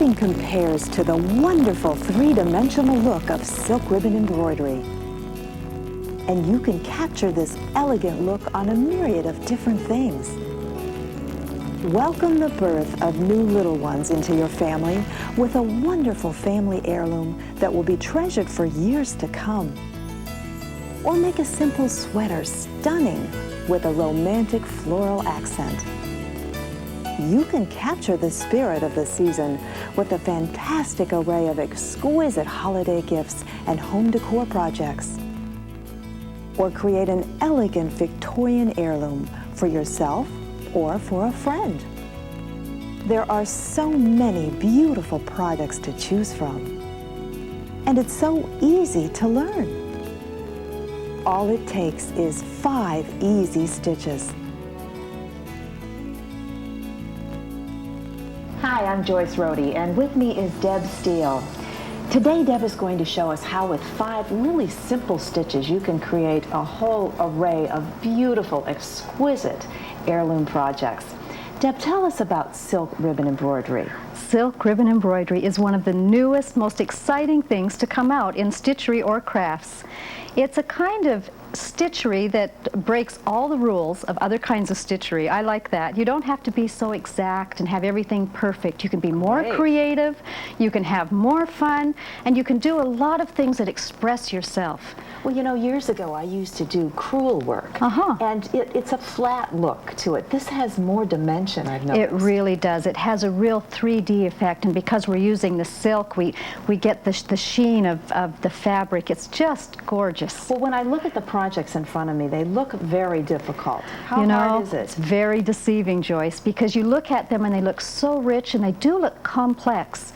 Nothing compares to the wonderful three-dimensional look of silk ribbon embroidery. And you can capture this elegant look on a myriad of different things. Welcome the birth of new little ones into your family with a wonderful family heirloom that will be treasured for years to come. Or make a simple sweater stunning with a romantic floral accent. You can capture the spirit of the season with a fantastic array of exquisite holiday gifts and home decor projects. Or create an elegant Victorian heirloom for yourself or for a friend. There are so many beautiful products to choose from. And it's so easy to learn. All it takes is 5 easy stitches. Hi, I'm Joyce Rohde, and with me is Deb Steele. Today, Deb is going to show us how with 5 really simple stitches you can create a whole array of beautiful, exquisite heirloom projects. Deb, tell us about silk ribbon embroidery. Silk ribbon embroidery is one of the newest, most exciting things to come out in stitchery or crafts. It's a kind of stitchery that breaks all the rules of other kinds of stitchery. I like that. You don't have to be so exact and have everything perfect. You can be more creative, you can have more fun, and you can do a lot of things that express yourself. Well, you know, years ago I used to do crewel work, and it's a flat look to it. This has more dimension, I've noticed. It really does. It has a real 3D effect, and because we're using the silk, we get the sheen of the fabric. It's just gorgeous. Well, when I look at the projects in front of me, they look very difficult. How hard is it? It's very deceiving, Joyce, because you look at them and they look so rich and they do look complex.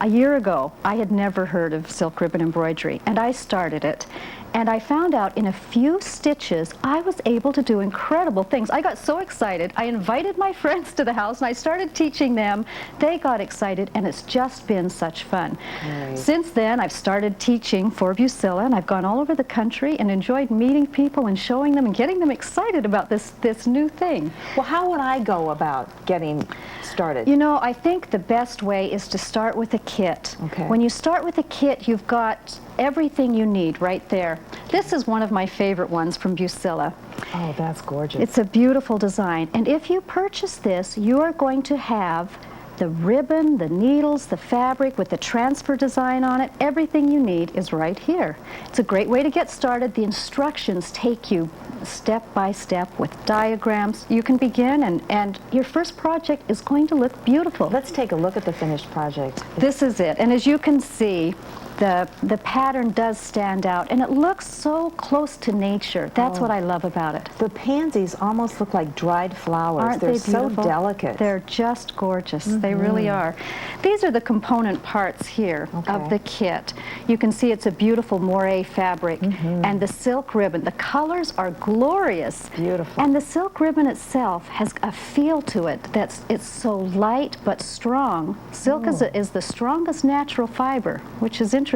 A year ago, I had never heard of silk ribbon embroidery, and I started it. And I found out in a few stitches, I was able to do incredible things. I got so excited, I invited my friends to the house and I started teaching them. They got excited, and it's just been such fun. Right. Since then, I've started teaching for Busilla, and I've gone all over the country and enjoyed meeting people and showing them and getting them excited about this new thing. Well, how would I go about getting started? You know, I think the best way is to start with a kit. Okay. When you start with a kit, you've got everything you need right there. This is one of my favorite ones from Busilla. Oh, that's gorgeous. It's a beautiful design. And if you purchase this, you are going to have the ribbon, the needles, the fabric with the transfer design on it. Everything you need is right here. It's a great way to get started. The instructions take you step by step with diagrams. You can begin, and your first project is going to look beautiful. Let's take a look at the finished project. This is it. And as you can see, the pattern does stand out, and it looks so close to nature. That's what I love about it. The pansies almost look like dried flowers. Aren't They're they so beautiful? delicate. They're just gorgeous. They really are. These are the component parts here of the kit. You can see it's a beautiful moire fabric, and the silk ribbon. The colors are glorious. Beautiful. And the silk ribbon itself has a feel to it it's so light but strong. Silk is the strongest natural fiber, which is interesting.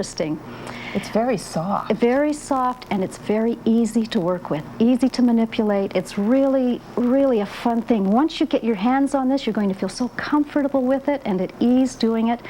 It's very soft. Very soft, and it's very easy to work with, easy to manipulate. It's really, really a fun thing. Once you get your hands on this, you're going to feel so comfortable with it and at ease doing it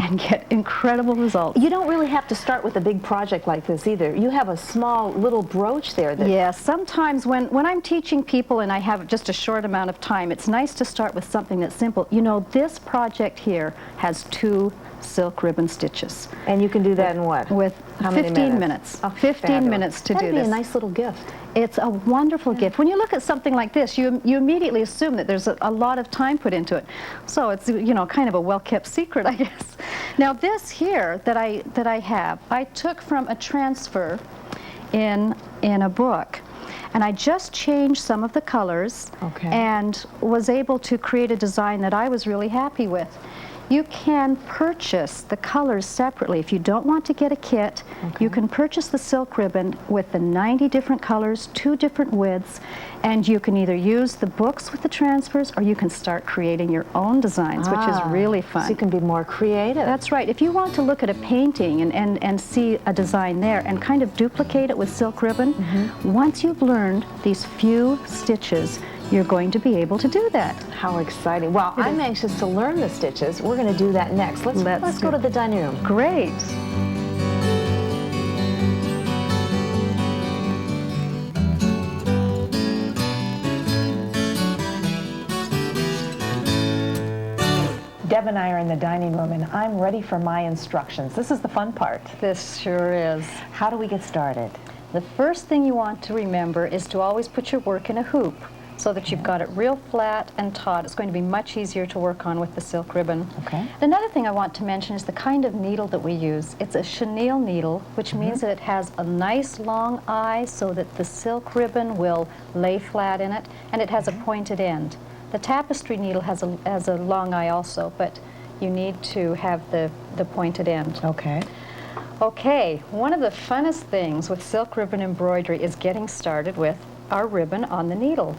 and get incredible results. You don't really have to start with a big project like this either. You have a small little brooch there. Yeah, sometimes when I'm teaching people and I have just a short amount of time, it's nice to start with something that's simple. You know, this project here has 2 silk ribbon stitches. And you can do that in what? With How many 15 minutes. Oh, 15 fabulous. minutes to do That'd this. be a nice little gift. It's a wonderful gift. When you look at something like this, you immediately assume that there's a lot of time put into it. So it's, you know, kind of a well-kept secret, I guess. Now this here that I have, I took from a transfer in a book. And I just changed some of the colors and was able to create a design that I was really happy with. You can purchase the colors separately. If you don't want to get a kit, you can purchase the silk ribbon with the 90 different colors, 2 different widths, and you can either use the books with the transfers or you can start creating your own designs, which is really fun. So you can be more creative. That's right. If you want to look at a painting and see a design there and kind of duplicate it with silk ribbon, once you've learned these few stitches, you're going to be able to do that. How exciting. Well, I'm anxious to learn the stitches. We're going to do that next. Let's go to the dining room. Great. Deb and I are in the dining room, and I'm ready for my instructions. This is the fun part. This sure is. How do we get started? The first thing you want to remember is to always put your work in a hoop so that you've got it real flat and taut. It's going to be much easier to work on with the silk ribbon. Okay. Another thing I want to mention is the kind of needle that we use. It's a chenille needle, which means that it has a nice long eye so that the silk ribbon will lay flat in it, and it has a pointed end. The tapestry needle has a long eye also, but you need to have the pointed end. Okay. Okay, one of the funnest things with silk ribbon embroidery is getting started with our ribbon on the needle.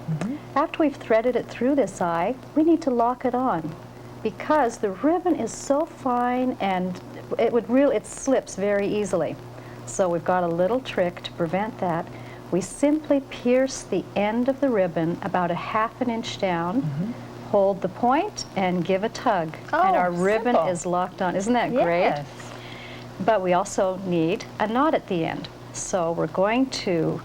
After we've threaded it through this eye, we need to lock it on because the ribbon is so fine and it slips very easily. So we've got a little trick to prevent that. We simply pierce the end of the ribbon about a ½ inch down, hold the point, and give a tug. And our ribbon is locked on. Isn't that great? Yes. But we also need a knot at the end. So we're going to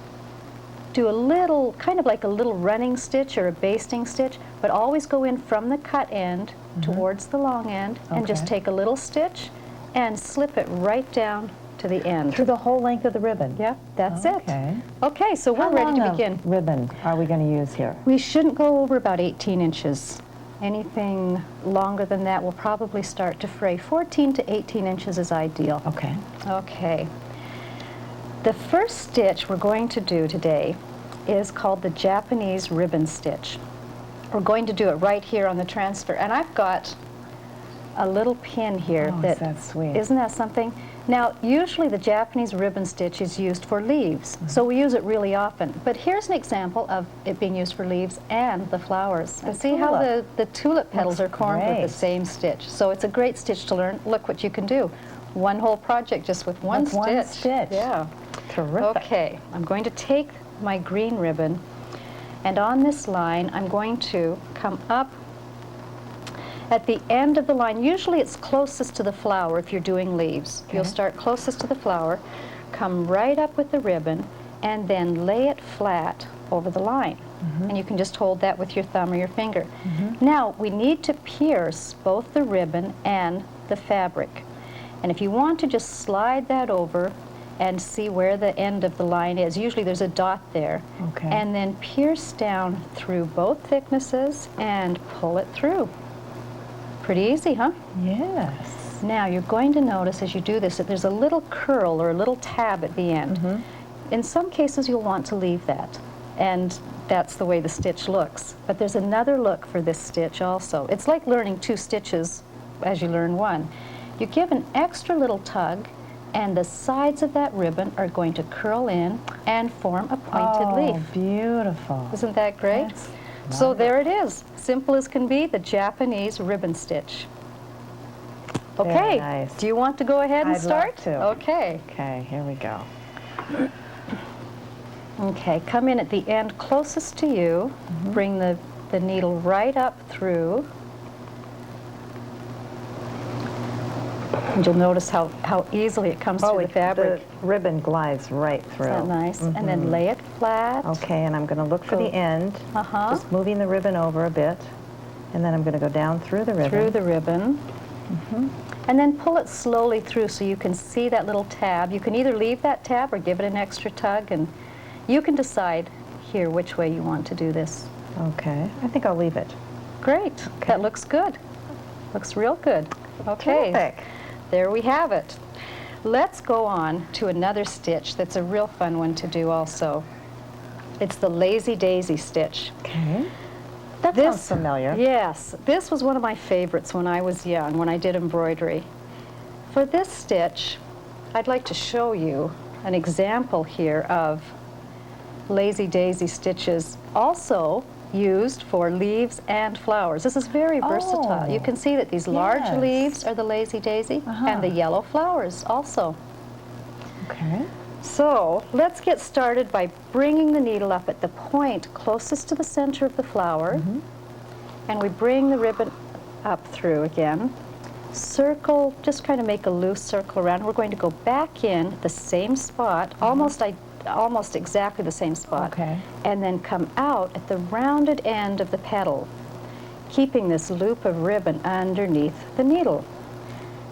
do a little, kind of like a little running stitch or a basting stitch, but always go in from the cut end towards the long end and just take a little stitch and slip it right down to the end. Through the whole length of the ribbon? Yep, that's it. Okay. Okay, so we're ready to begin. How long a ribbon are we going to use here? We shouldn't go over about 18 inches. Anything longer than that will probably start to fray. 14 to 18 inches is ideal. Okay. Okay. The first stitch we're going to do today is called the Japanese ribbon stitch. We're going to do it right here on the transfer. And I've got a little pin here. Oh, that, that's sweet. Isn't that something? Now, usually the Japanese ribbon stitch is used for leaves, so we use it really often. But here's an example of it being used for leaves and the flowers. And see how the tulip petals are formed with the same stitch. So it's a great stitch to learn. Look what you can do. One whole project just with one stitch. One stitch. Yeah. Terrific. Okay, I'm going to take my green ribbon, and on this line, I'm going to come up at the end of the line. Usually it's closest to the flower if you're doing leaves. Okay. You'll start closest to the flower, come right up with the ribbon, and then lay it flat over the line. And you can just hold that with your thumb or your finger. Now, we need to pierce both the ribbon and the fabric. And if you want to just slide that over and see where the end of the line is, usually there's a dot there. Okay. And then pierce down through both thicknesses and pull it through. Pretty easy, huh? Yes. Now you're going to notice as you do this that there's a little curl or a little tab at the end. In some cases you'll want to leave that, and that's the way the stitch looks. But there's another look for this stitch also. It's like learning 2 stitches as you learn one. You give an extra little tug, and the sides of that ribbon are going to curl in and form a pointed leaf. Oh, beautiful. Isn't that great? So there it is. Simple as can be, the Japanese ribbon stitch. Okay, Very nice. Do you want to go ahead and I'd start? love to. Okay. Okay, here we go. Okay, come in at the end closest to you. Bring the needle right up through. And you'll notice how easily it comes through the fabric. The ribbon glides right through. Isn't that nice? And then lay it flat. Okay, and I'm going to look for the end, just moving the ribbon over a bit, and then I'm going to go down through the ribbon. Through the ribbon. And then pull it slowly through so you can see that little tab. You can either leave that tab or give it an extra tug, and you can decide here which way you want to do this. Okay, I think I'll leave it. Great. That looks good. Looks real good. Okay. Terrific. There we have it. Let's go on to another stitch that's a real fun one to do also. It's the Lazy Daisy stitch. Okay. That sounds familiar. Yes. This was one of my favorites when I was young, when I did embroidery. For this stitch, I'd like to show you an example here of Lazy Daisy stitches also used for leaves and flowers. This is very versatile. You can see that these large leaves are the Lazy Daisy and the yellow flowers also. Okay. So let's get started by bringing the needle up at the point closest to the center of the flower. And we bring the ribbon up through again. Circle, just kind of make a loose circle around. We're going to go back in at the same spot, almost exactly the same spot. Okay. And then come out at the rounded end of the petal, keeping this loop of ribbon underneath the needle.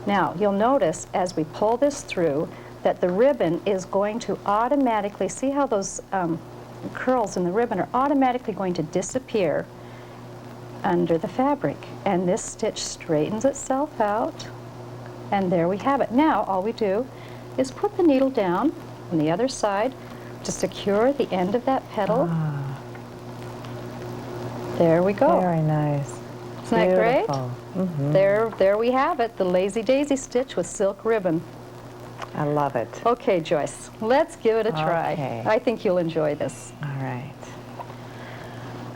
Now, you'll notice as we pull this through that the ribbon is going to automatically, see how those curls in the ribbon are automatically going to disappear under the fabric. And this stitch straightens itself out, and there we have it. Now, all we do is put the needle down on the other side to secure the end of that petal. There we go. Very nice. Isn't that great? Mm-hmm. There we have it, the Lazy Daisy stitch with silk ribbon. I love it. Okay, Joyce, let's give it a try. Okay. I think you'll enjoy this. All right.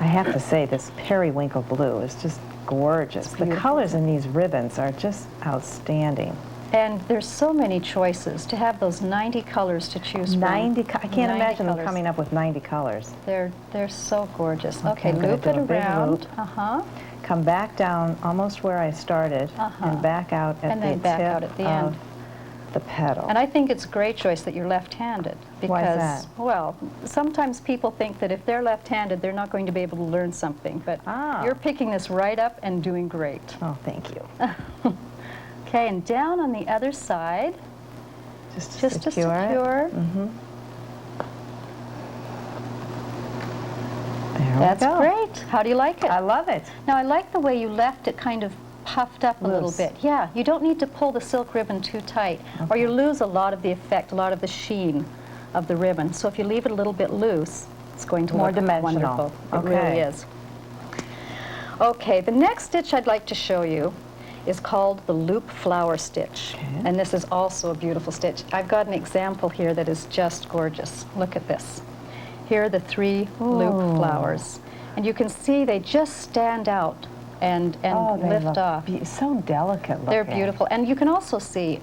I have to say, this periwinkle blue is just gorgeous. The colors in these ribbons are just outstanding. And there's so many choices to have those 90 colors to choose from. 90, I can't imagine them colors. coming up with 90 colors. They're so gorgeous. Okay, Okay, I'm gonna loop do it a big around. loop. Come back down almost where I started and back out at And the then back tip out at the of end. the petal. And I think it's a great choice that you're left-handed because, Why is that? well, sometimes people think that if they're left-handed, they're not going to be able to learn something. But you're picking this right up and doing great. Oh, thank you. Okay, and down on the other side, Just to just to secure. There That's we go. great. How do you like it? I love it. Now, I like the way you left it kind of puffed up a little Loose. bit. Yeah, you don't need to pull the silk ribbon too tight, or you lose a lot of the effect, a lot of the sheen of the ribbon. So if you leave it a little bit loose, it's going to More look dimensional. wonderful. It Okay. really is. Okay, the next stitch I'd like to show you is called the loop flower stitch. Okay. And this is also a beautiful stitch. I've got an example here that is just gorgeous. Look at this. Here are the 3 loop flowers. And you can see they just stand out and They lift look off. so delicate looking. They're beautiful. And you can also see,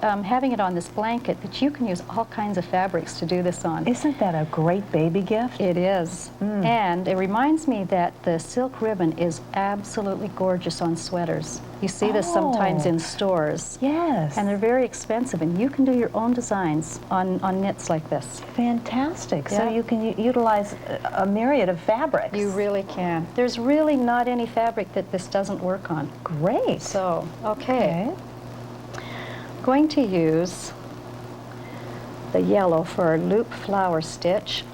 having it on this blanket, that you can use all kinds of fabrics to do this on. Isn't that a great baby gift? It is. And it reminds me that the silk ribbon is absolutely gorgeous on sweaters. You see this sometimes in stores. Yes. And they're very expensive, and you can do your own designs on knits like this. Fantastic. So Yeah. you can utilize a myriad of fabrics. You really can. There's really not any fabric that this doesn't work on. Great. So, okay. Going to use the yellow for our loop flower stitch.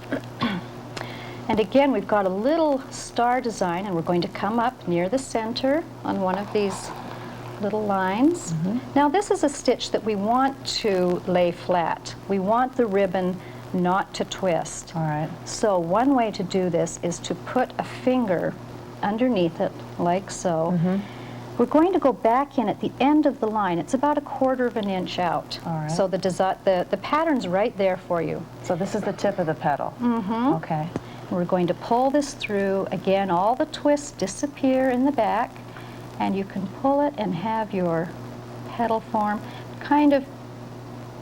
And again, we've got a little star design, and we're going to come up near the center on one of these little lines. Now, this is a stitch that we want to lay flat. We want the ribbon not to twist. All right. So one way to do this is to put a finger underneath it, like so. We're going to go back in at the end of the line. It's about 1/4 of an inch out. All right. So the pattern's right there for you. So this is the tip of the petal. Okay. We're going to pull this through. Again, all the twists disappear in the back, and you can pull it and have your petal form. Kind of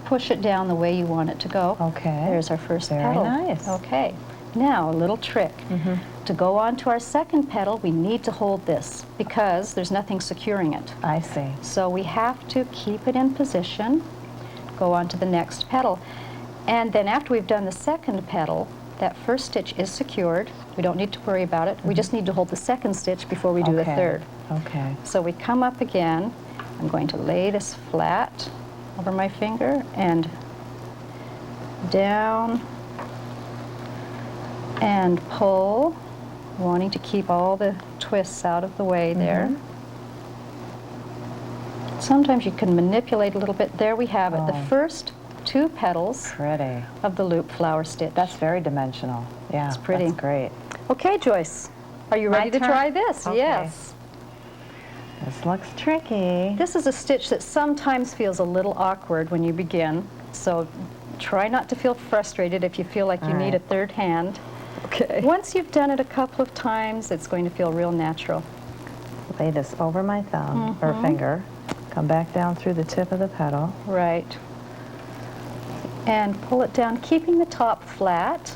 push it down the way you want it to go. Okay. There's our first Very petal. nice. Okay. Now, a little trick. To go on to our second petal, we need to hold this because there's nothing securing it. I see. So we have to keep it in position, go on to the next petal. And then after we've done the second petal, that first stitch is secured. We don't need to worry about it. We just need to hold the second stitch before we do the third. Okay. So we come up again. I'm going to lay this flat over my finger and down and pull, wanting to keep all the twists out of the way there. Sometimes you can manipulate a little bit. There we have it. The first 2 petals Pretty. of the loop flower stitch. That's very dimensional. Yeah. It's pretty. That's great. Okay, Joyce, are you My ready to turn? try this? Okay. Yes. This looks tricky. This is a stitch that sometimes feels a little awkward when you begin, so try not to feel frustrated if you feel like you need a third hand. Okay. Once you've done it a couple of times, it's going to feel real natural. Lay this over my thumb or finger. Come back down through the tip of the petal. Right. and pull it down, keeping the top flat.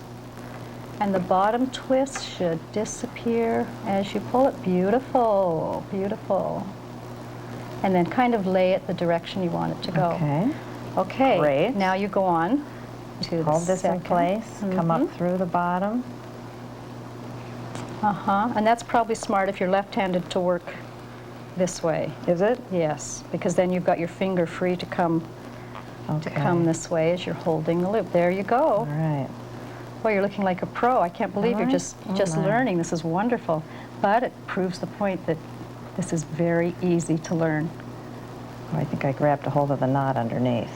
And the bottom twist should disappear as you pull it. Beautiful, beautiful. And then kind of lay it the direction you want it to go. Okay. Okay, Great. now you go on to Hold the this in second. place, come up through the bottom. And that's probably smart if you're left-handed to work this way. Is it? Yes, because then you've got your finger free to come this way as you're holding the loop. There you go. All right. Well, you're looking like a pro. I can't believe you're just my. learning. This is wonderful. But it proves the point that this is very easy to learn. I think I grabbed a hold of the knot underneath.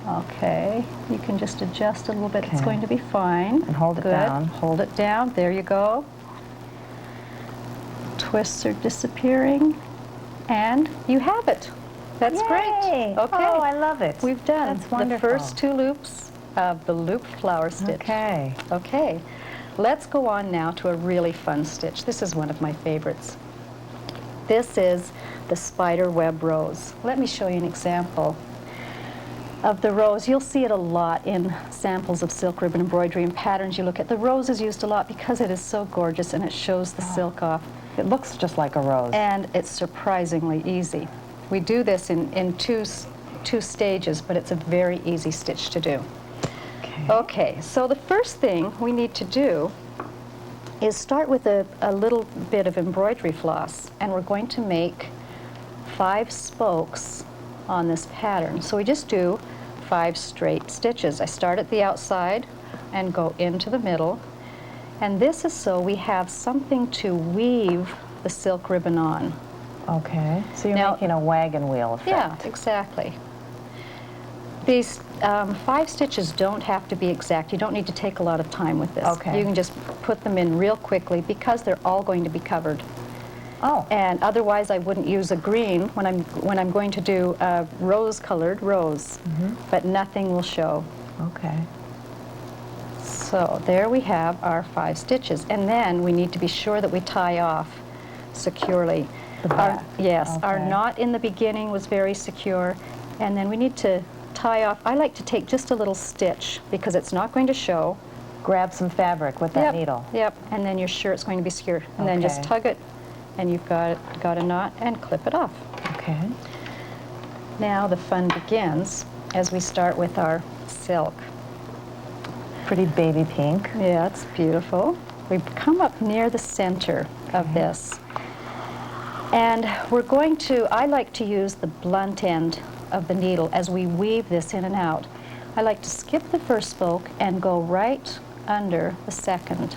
Okay, you can just adjust a little bit. It's Okay. going to be fine. And hold it Good. down. Hold it down. There you go. Twists are disappearing. And you have it. That's Yay! great. Okay. Oh, I love it. We've done That's the wonderful. first 2 loops of the loop flower stitch. Okay. Okay, let's go on now to a really fun stitch. This is one of my favorites. This is the spider web rose. Let me show you an example of the rose. You'll see it a lot in samples of silk ribbon embroidery and patterns you look at. The rose is used a lot because it is so gorgeous and it shows the silk off. It looks just like a rose. And it's surprisingly easy. We do this in two stages, but it's a very easy stitch to do. Okay, so the first thing we need to do is start with a little bit of embroidery floss, and we're going to make 5 spokes on this pattern. So we just do 5 straight stitches. I start at the outside and go into the middle, and this is so we have something to weave the silk ribbon on. Okay, so you're Now- making a wagon wheel effect. Yeah, exactly. These 5 stitches don't have to be exact. You don't need to take a lot of time with this. Okay. You can just put them in real quickly because they're all going to be covered. Oh. And otherwise, I wouldn't use a green when I'm going to do a rose-colored rose, but nothing will show. Okay. So there we have our 5 stitches, and then we need to be sure that we tie off securely. The back. Yes, our Okay. knot in the beginning was very secure, and then we need to tie off. I like to take just a little stitch because it's not going to show. Grab some fabric with that Yep, needle. Yep, and then you're sure it's going to be secure. And then just Okay. tug it, and you've got a knot, and clip it off. Okay. Now the fun begins as we start with our silk. Pretty baby pink. Yeah, it's beautiful. We come up near the center of this. And we're going to, I like to use the blunt end of the needle as we weave this in and out. I like to skip the first spoke and go right under the second.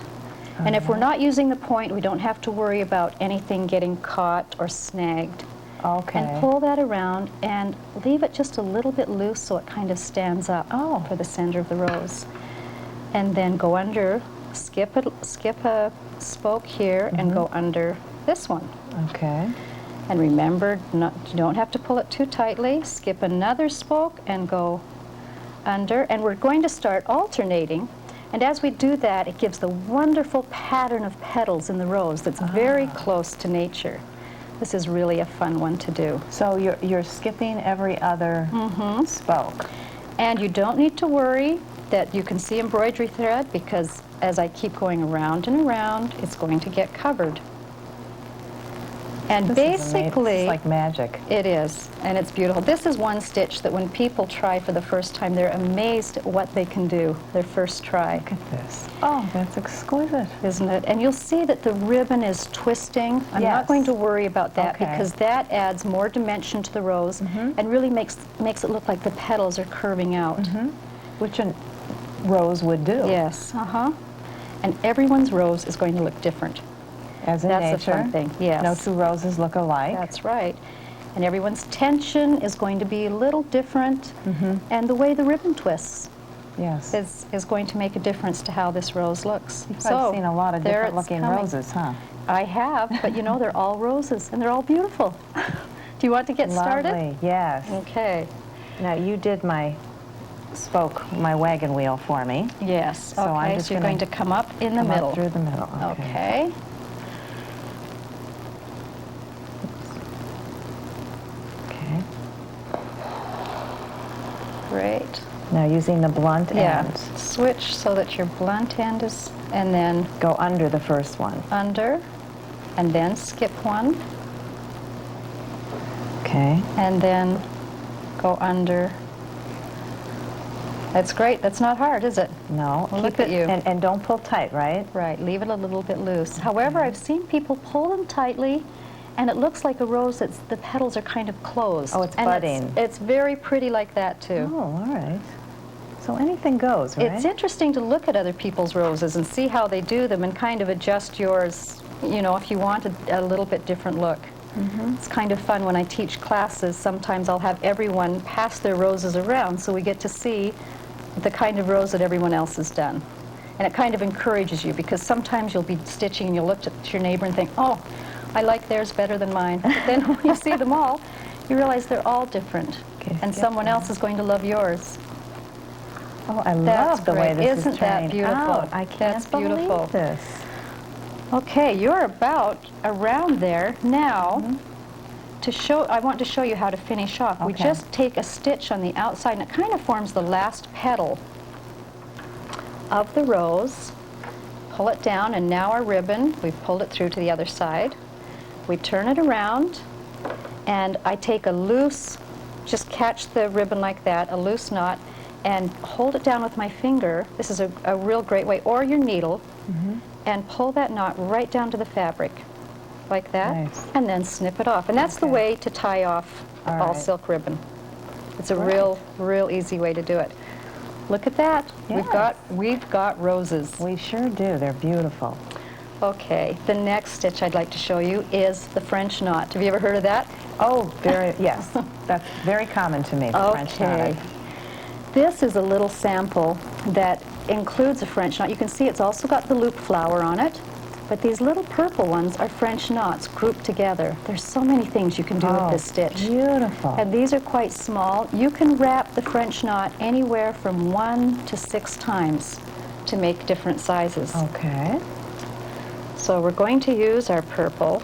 And if we're not using the point, we don't have to worry about anything getting caught or snagged. Okay. And pull that around and leave it just a little bit loose so it kind of stands up for the center of the rose. And then go under, skip a spoke here and go under this one. Okay. And remember, you don't have to pull it too tightly. Skip another spoke and go under. And we're going to start alternating. And as we do that, it gives the wonderful pattern of petals in the rose that's very close to nature. This is really a fun one to do. So you're skipping every other spoke. And you don't need to worry that you can see embroidery thread because as I keep going around and around, it's going to get covered. And This basically, is like magic. it is, and it's beautiful. This is one stitch that when people try for the first time, they're amazed at what they can do, their first try. Look at this. Oh, that's exquisite. Isn't it? And you'll see that the ribbon is twisting. I'm not Yes. going to worry about that Okay. because that adds more dimension to the rose and really makes it look like the petals are curving out. Which a rose would do. Yes, and everyone's rose is going to look different. As in That's nature. a fun thing, yes. No 2 roses look alike. That's right. And everyone's tension is going to be a little different, and the way the ribbon twists Yes. is going to make a difference to how this rose looks. I've seen a lot of there different it's looking coming. roses, huh? I have, but you know, they're all roses, and they're all beautiful. Do you want to get started? Lovely, yes. Okay. Now you did my wagon wheel for me. Yes. So I'm Okay, just so you're gonna going to come up in the Come middle. up through the middle. Okay. Okay. Great. Now using the blunt end. Switch so that your blunt end is, and then Go under the first one. under, and then skip one, Okay. and then go under. That's great. That's not hard, is it? No. Well, keep look at it, you. And don't pull tight, right? Right, leave it a little bit loose. However, I've seen people pull them tightly, and it looks like a rose that's, the petals are kind of closed. Oh, it's and budding. It's very pretty like that, too. Oh, all right. So anything goes, right? It's interesting to look at other people's roses and see how they do them and kind of adjust yours, you know, if you want a little bit different look. It's kind of fun when I teach classes. Sometimes I'll have everyone pass their roses around so we get to see the kind of rose that everyone else has done. And it kind of encourages you, because sometimes you'll be stitching and you'll look at your neighbor and think, oh, I like theirs better than mine. But then when you see them all, you realize they're all different. Okay, And someone else is going to love yours. Oh, I That's love the way great. this Isn't is that turning beautiful? out. I can't That's beautiful. believe this. Okay, you're about around there now. To show, I want to show you how to finish off. We Okay. just take a stitch on the outside, and it kind of forms the last petal of the rose. Pull it down, and now our ribbon, we've pulled it through to the other side. We turn it around, and I take a loose, just catch the ribbon like that, a loose knot, and hold it down with my finger. This is a real great way, or your needle, and pull that knot right down to the fabric, like that, Nice. and then snip it off. And that's the Okay. way to tie off All all right. silk ribbon. It's a Right. real easy way to do it. Look at that. Yes. We've got roses. We sure do. They're beautiful. Okay, the next stitch I'd like to show you is the French knot. Have you ever heard of that? Oh, very, yes. That's very common to me, the French knot. Okay. This is a little sample that includes a French knot. You can see it's also got the loop flower on it, but these little purple ones are French knots grouped together. There's so many things you can do with this stitch. Beautiful. And these are quite small. You can wrap the French knot anywhere from 1 to 6 times to make different sizes. Okay. So we're going to use our purple,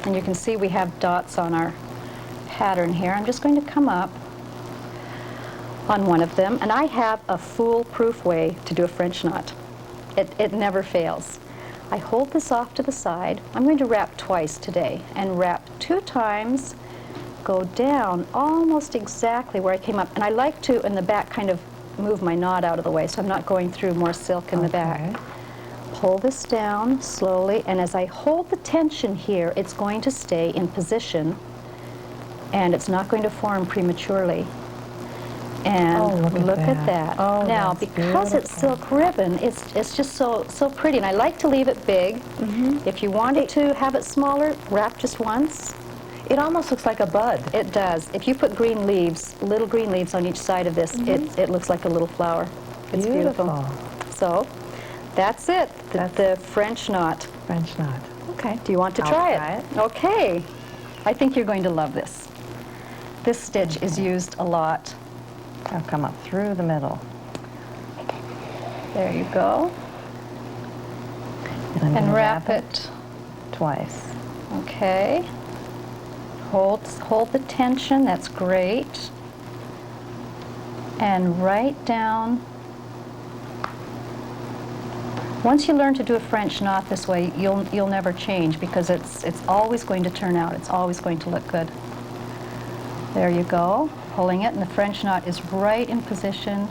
and you can see we have dots on our pattern here. I'm just going to come up on one of them, and I have a foolproof way to do a French knot. It never fails. I hold this off to the side. I'm going to wrap twice today, and wrap 2 times, go down almost exactly where I came up, and I like to, in the back, kind of move my knot out of the way so I'm not going through more silk in the back. Pull this down slowly, and as I hold the tension here, it's going to stay in position, and it's not going to form prematurely. And look at that. Oh, now, that's because it's beautiful. silk ribbon, it's just so pretty, and I like to leave it big. If you wanted to have it smaller, wrap just once. It almost looks like a bud. It does. If you put green leaves, little green leaves on each side of this, it looks like a little flower. It's beautiful. So, that's it, the French knot. French knot. Okay. Do you want to I'll try try it? Okay. I think you're going to love this. This stitch is used a lot. I'll come up through the middle. There you go. And, I'm And gonna wrap it. twice. Okay. Hold the tension, that's great. And right down. Once you learn to do a French knot this way, you'll never change, because it's always going to turn out. It's always going to look good. There you go. Pulling it, and the French knot is right in position.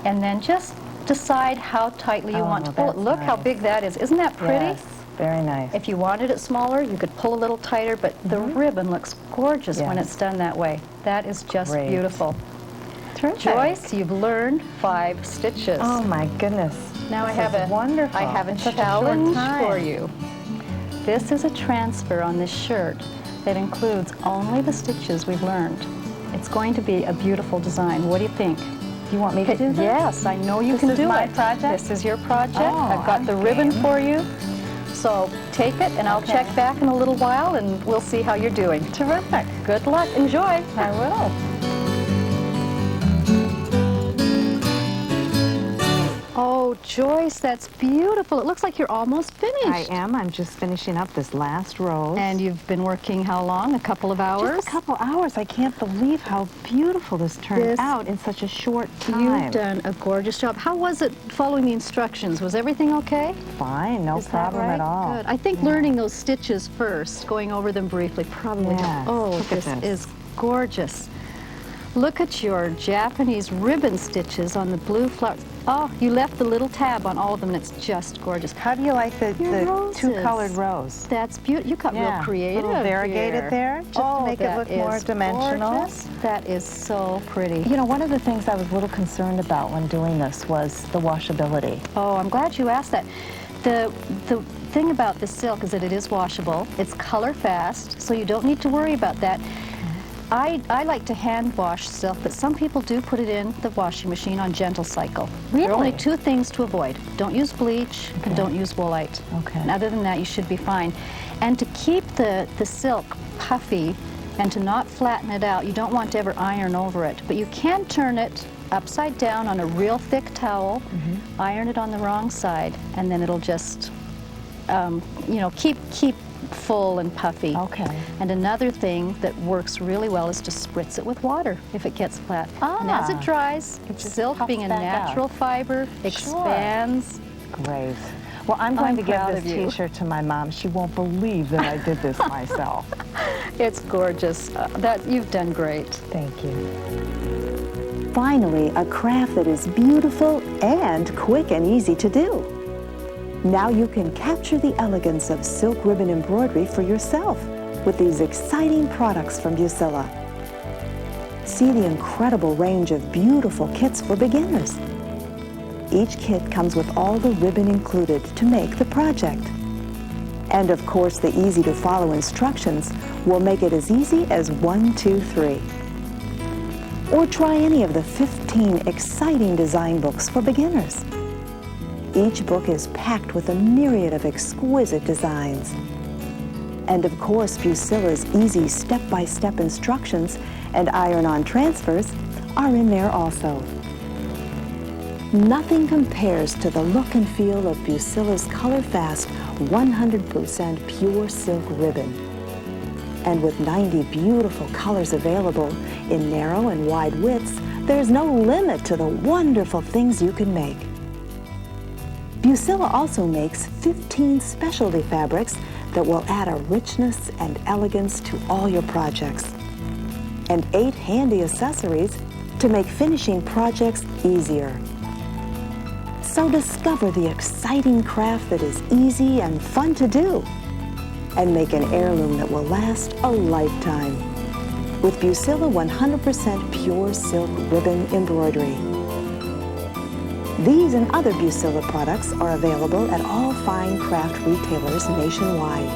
And then just decide how tightly you want to pull it. that's Look how nice. big that is. Isn't that pretty? Yes, very nice. If you wanted it smaller, you could pull a little tighter, but the ribbon looks gorgeous when Yes. it's done that way. That is just Great. beautiful. Terrific. Joyce, you've learned 5 stitches. Oh my goodness. Now This I have is wonderful. I have a In such short challenge time. for you. This is a transfer on this shirt that includes only the stitches we've learned. It's going to be a beautiful design. What do you think? You want me to do this? Yes, I know you This can is do my it. project? This is your project. Oh, I've got I'm the ribbon game. for you. So take it, and I'll Okay. check back in a little while, and we'll see how you're doing. Terrific. Good luck. Enjoy. I will. Oh, Joyce, that's beautiful. It looks like you're almost finished. I am. I'm just finishing up this last rose. And you've been working how long? A couple of hours? Just a couple hours. I can't believe how beautiful this turned out in such a short time. You've done a gorgeous job. How was it following the instructions? Was everything okay? Fine, no problem at all. Good. I think learning those stitches first, going over them briefly, probably. Yes. Oh, Look at this this. is gorgeous. Look at your Japanese ribbon stitches on the blue flowers. Oh, you left the little tab on all of them, and it's just gorgeous. How do you like the roses. two-colored rose? That's beautiful. You got real creative. A little variegated here. there, just to make it look more dimensional. Gorgeous. That is so pretty. You know, one of the things I was a little concerned about when doing this was the washability. Oh, I'm glad you asked that. The thing about this silk is that it is washable. It's color fast, so you don't need to worry about that. I like to hand wash silk, but some people do put it in the washing machine on gentle cycle. Really? There are only two things to avoid. Don't use bleach and don't use woolite. Okay. And other than that, you should be fine. And to keep the silk puffy and to not flatten it out, you don't want to ever iron over it. But you can turn it upside down on a real thick towel, iron it on the wrong side, and then it'll just, you know, keep full and puffy. Okay. And another thing that works really well is to spritz it with water if it gets flat. And as it dries, just silk puffs being a back out. natural fiber expands. Great. Well, I'm going to give proud this of you. t-shirt to my mom. She won't believe that I did this myself. It's gorgeous. You've done great. Thank you. Finally, a craft that is beautiful and quick and easy to do. Now you can capture the elegance of silk ribbon embroidery for yourself with these exciting products from Bucilla. See the incredible range of beautiful kits for beginners. Each kit comes with all the ribbon included to make the project. And of course, the easy-to-follow instructions will make it as easy as 1, 2, 3. Or try any of the 15 exciting design books for beginners. Each book is packed with a myriad of exquisite designs. And of course, Bucilla's easy step-by-step instructions and iron-on transfers are in there also. Nothing compares to the look and feel of Bucilla's color-fast, 100% pure silk ribbon. And with 90 beautiful colors available in narrow and wide widths, there's no limit to the wonderful things you can make. Bucilla also makes 15 specialty fabrics that will add a richness and elegance to all your projects, and 8 handy accessories to make finishing projects easier. So discover the exciting craft that is easy and fun to do, and make an heirloom that will last a lifetime with Bucilla 100% pure silk ribbon embroidery. These and other Bucilla products are available at all fine craft retailers nationwide.